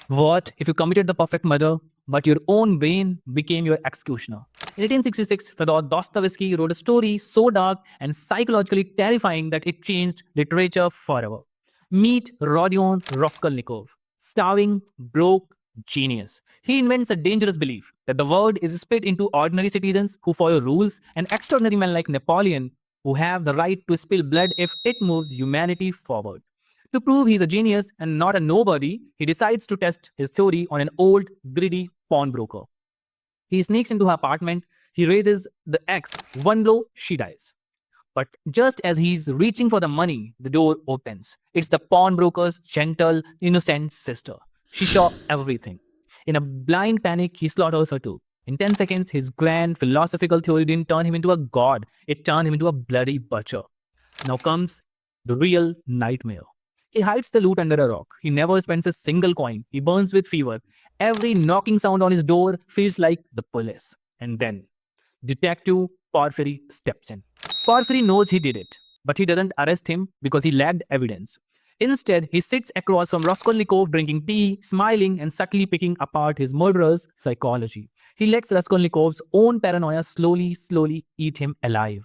What if you committed the perfect murder, but your own brain became your executioner? In 1866, Fyodor Dostoevsky wrote a story so dark and psychologically terrifying that it changed literature forever. Meet Rodion Raskolnikov, starving, broke, genius. He invents a dangerous belief that the world is split into ordinary citizens who follow rules and extraordinary men like Napoleon who have the right to spill blood if it moves humanity forward. To prove he's a genius and not a nobody, he decides to test his theory on an old, greedy pawnbroker. He sneaks into her apartment, he raises the axe, one blow, she dies. But just as he's reaching for the money, the door opens. It's the pawnbroker's gentle, innocent sister. She saw everything. In a blind panic, he slaughters her too. In 10 seconds, his grand philosophical theory didn't turn him into a god, it turned him into a bloody butcher. Now comes the real nightmare. He hides the loot under a rock. He never spends a single coin. He burns with fever. Every knocking sound on his door feels like the police. And then Detective Porphyry steps in. Porphyry knows he did it, but he doesn't arrest him because he lacked evidence. Instead, he sits across from Raskolnikov drinking tea, smiling and subtly picking apart his murderer's psychology. He lets Raskolnikov's own paranoia slowly eat him alive.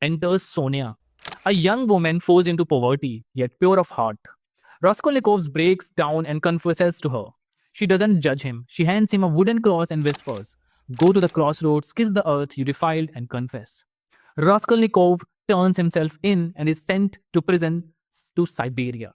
Enters Sonia, a young woman forced into poverty, yet pure of heart. Raskolnikov breaks down and confesses to her. She doesn't judge him. She hands him a wooden cross and whispers, "Go to the crossroads, kiss the earth you defiled, and confess." Raskolnikov turns himself in and is sent to prison to Siberia.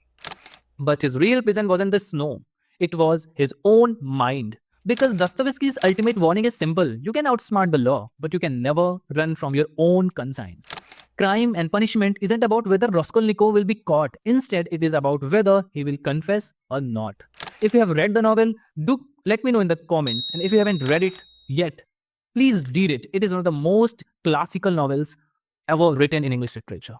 But his real prison wasn't the snow, it was his own mind. Because Dostoevsky's ultimate warning is simple: you can outsmart the law, but you can never run from your own conscience. Crime and punishment isn't about whether Raskolnikov will be caught. Instead, it is about whether he will confess or not. If you have read the novel, do let me know in the comments. And if you haven't read it yet, please read it. It is one of the most classical novels ever written in English literature.